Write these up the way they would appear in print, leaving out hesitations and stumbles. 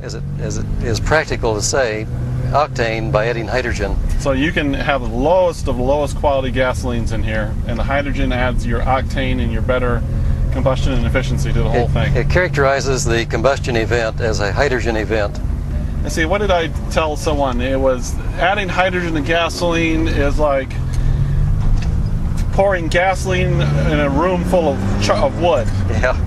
as it is practical to say, octane by adding hydrogen. So you can have the lowest of the lowest quality gasolines in here, and the hydrogen adds your octane and your better combustion and efficiency to the whole thing. It characterizes the combustion event as a hydrogen event. And see, what did I tell someone? It was adding hydrogen to gasoline is like pouring gasoline in a room full of wood. Yeah.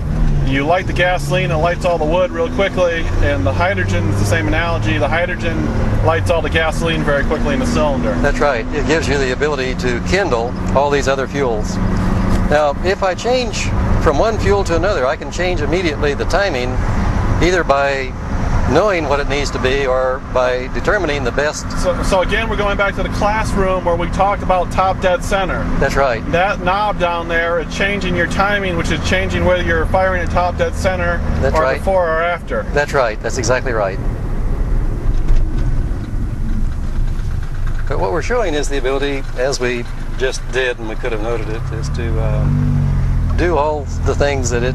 You light the gasoline, it lights all the wood real quickly, and the hydrogen is the same analogy. The hydrogen lights all the gasoline very quickly in the cylinder. That's right. It gives you the ability to kindle all these other fuels. Now, if I change from one fuel to another, I can change immediately the timing, either by knowing what it needs to be or by determining the best. So again, we're going back to the classroom where we talked about top dead center. That's right. That knob down there is changing your timing, which is changing whether you're firing at top dead center That's or right. before or after. That's right. That's exactly right. But what we're showing is the ability, as we just did, and we could have noted it, is to do all the things that it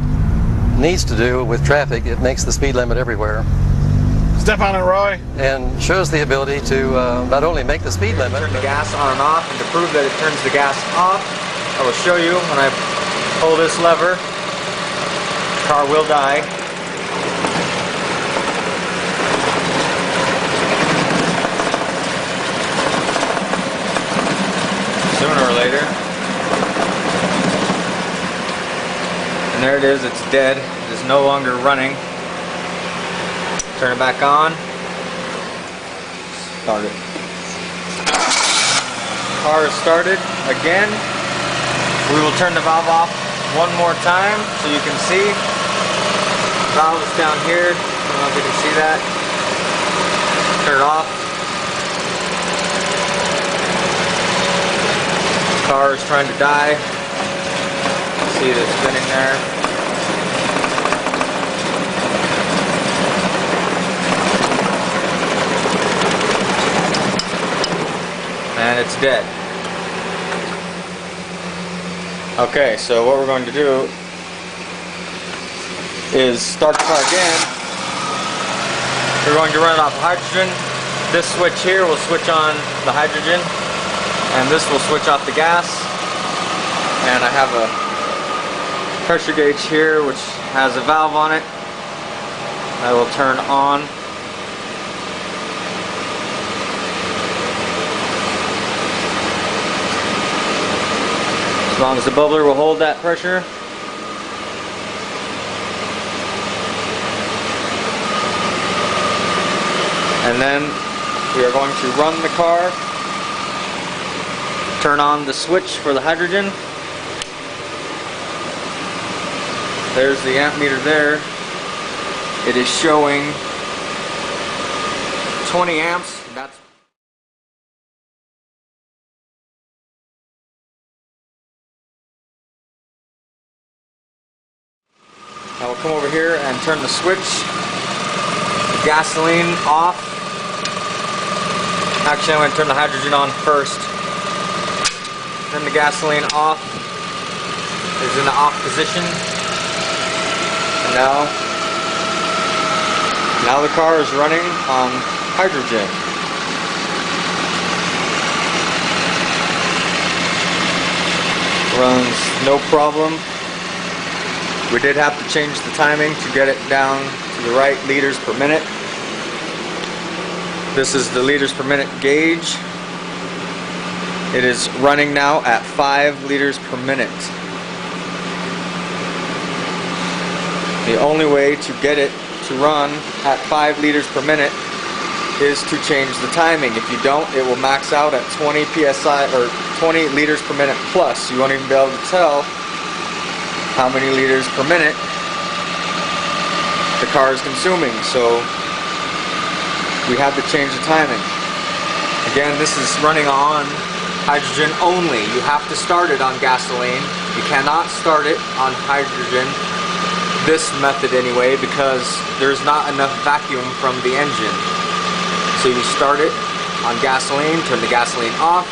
needs to do with traffic. It makes the speed limit everywhere. Step on it, Roy. And shows the ability to not only make the speed limit. Turn the gas on and off, and to prove that it turns the gas off, I will show you when I pull this lever, the car will die. Sooner or later. And there it is, it's dead. It is no longer running. Turn it back on. Start it. Car is started again. We will turn the valve off one more time so you can see. Valve is down here. I don't know if you can see that. Turn it off. Car is trying to die. See it spinning there. And it's dead. Okay, so what we're going to do is start the car again. We're going to run it off hydrogen. This switch here will switch on the hydrogen, and this will switch off the gas. And I have a pressure gauge here which has a valve on it. I will turn on. As long as the bubbler will hold that pressure. And then we are going to run the car, turn on the switch for the hydrogen. There's the amp meter there. It is showing 20 amps. That's I will come over here and turn the switch, the gasoline off. Actually, I'm going to turn the hydrogen on first. Turn the gasoline off. It's in the off position. And now the car is running on hydrogen. Runs no problem. We did have to change the timing to get it down to the right liters per minute. This is the liters per minute gauge. It is running now at 5 liters per minute. The only way to get it to run at 5 liters per minute is to change the timing. If you don't, it will max out at 20 psi or 20 liters per minute plus. You won't even be able to tell how many liters per minute the car is consuming. So we had to change the timing. Again, this is running on hydrogen only. You have to start it on gasoline. You cannot start it on hydrogen, this method anyway, because there's not enough vacuum from the engine. So you start it on gasoline, turn the gasoline off.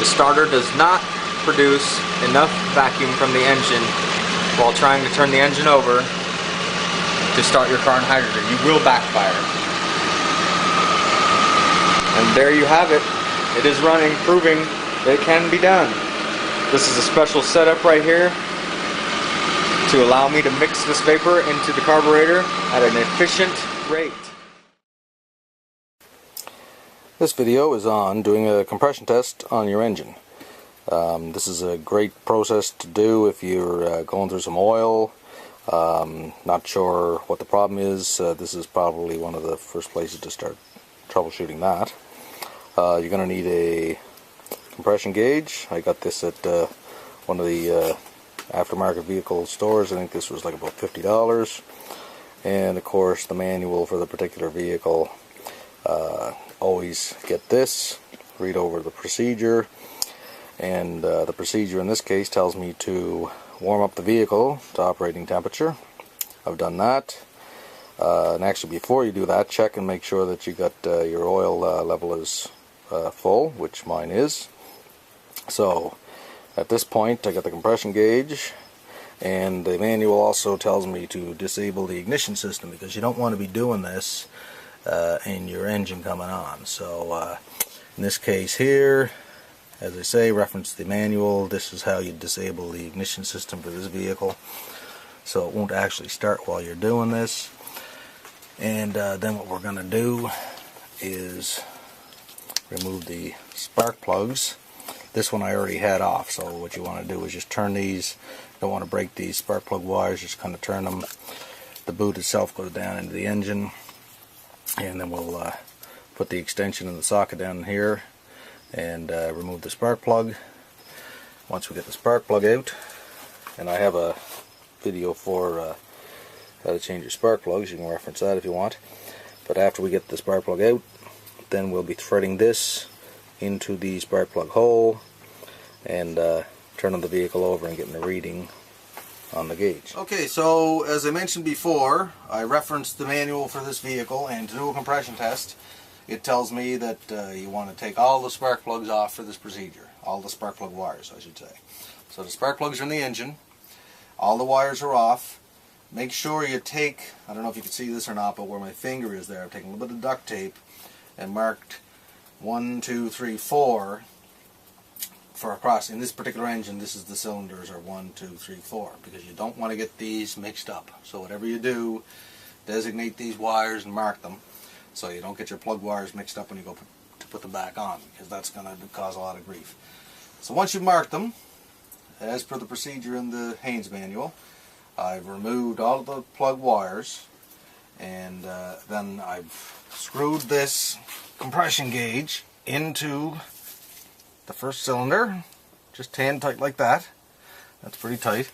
The starter does not produce enough vacuum from the engine while trying to turn the engine over to start your car on hydrogen. You will backfire. And there you have it. It is running, proving that it can be done. This is a special setup right here to allow me to mix this vapor into the carburetor at an efficient rate. This video is on doing a compression test on your engine. This is a great process to do if you're going through some oil, not sure what the problem is. This is probably one of the first places to start troubleshooting that. You're going to need a compression gauge. I got this at one of the aftermarket vehicle stores. I think this was like about $50. And of course the manual for the particular vehicle. Always get this, read over the procedure, and the procedure in this case tells me to warm up the vehicle to operating temperature. I've done that. And actually before you do that, check and make sure that you got your oil level is full, which mine is. So at this point I got the compression gauge, and the manual also tells me to disable the ignition system, because you don't want to be doing this in your engine coming on. So in this case here, as I say, reference the manual, this is how you disable the ignition system for this vehicle, so it won't actually start while you're doing this. And then what we're going to do is remove the spark plugs. This one I already had off, so what you want to do is just turn these. You don't want to break these spark plug wires, just kind of turn them. The boot itself goes down into the engine, and then we'll put the extension in the socket down here and remove the spark plug. Once we get the spark plug out, and I have a video for how to change your spark plugs, you can reference that if you want. But after we get the spark plug out, then we'll be threading this into the spark plug hole and turning the vehicle over and getting a reading on the gauge. Okay, so as I mentioned before, I referenced the manual for this vehicle, and to do a compression test, it tells me that you want to take all the spark plugs off for this procedure. All the spark plug wires, I should say. So the spark plugs are in the engine, all the wires are off. Make sure you take, I don't know if you can see this or not, but where my finger is there, I've taken a little bit of duct tape and marked 1, 2, 3, 4 for across. In this particular engine, this is the cylinders are 1, 2, 3, 4, because you don't want to get these mixed up. So whatever you do, designate these wires and mark them, so you don't get your plug wires mixed up when you go to put them back on, because that's going to cause a lot of grief. So once you've marked them, as per the procedure in the Haynes manual, I've removed all of the plug wires, and then I've screwed this compression gauge into the first cylinder, just hand tight like that. That's pretty tight.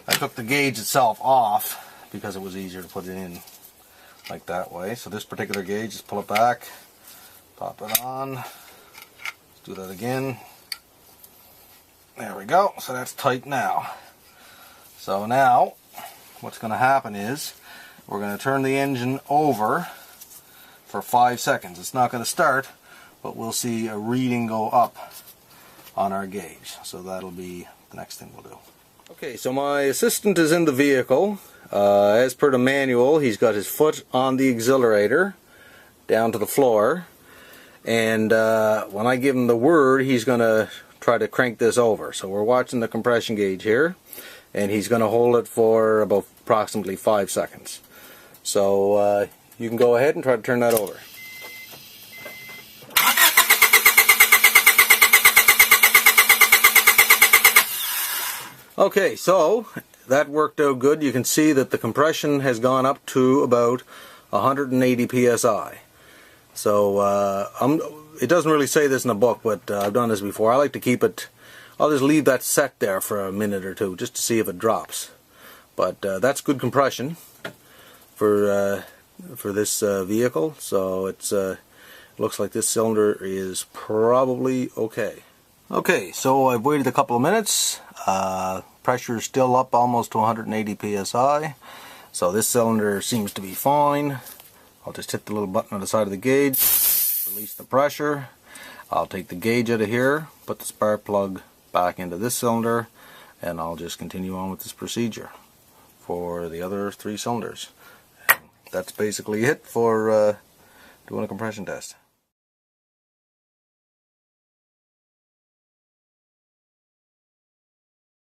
I took the gauge itself off because it was easier to put it in like that way. So this particular gauge, just pull it back, pop it on. Let's do that again. There we go. So that's tight now. So now what's going to happen is we're going to turn the engine over for 5 seconds. It's not going to start, but we'll see a reading go up on our gauge. So that'll be the next thing we'll do. Okay, so my assistant is in the vehicle. As per the manual, he's got his foot on the accelerator down to the floor, and when I give him the word, he's going to try to crank this over. So we're watching the compression gauge here, and he's going to hold it for about approximately 5 seconds. So you can go ahead and try to turn that over. Okay, so that worked out good. You can see that the compression has gone up to about 180 psi. So it doesn't really say this in the book, but I've done this before. I like to keep it, I'll just leave that set there for a minute or two just to see if it drops. But that's good compression for this vehicle. So it's looks like this cylinder is probably okay. Okay, so I've waited a couple of minutes. Pressure is still up almost to 180 psi. So this cylinder seems to be fine. I'll just hit the little button on the side of the gauge, release the pressure. I'll take the gauge out of here, put the spark plug back into this cylinder, and I'll just continue on with this procedure for the other 3 cylinders. that's basically it for doing a compression test.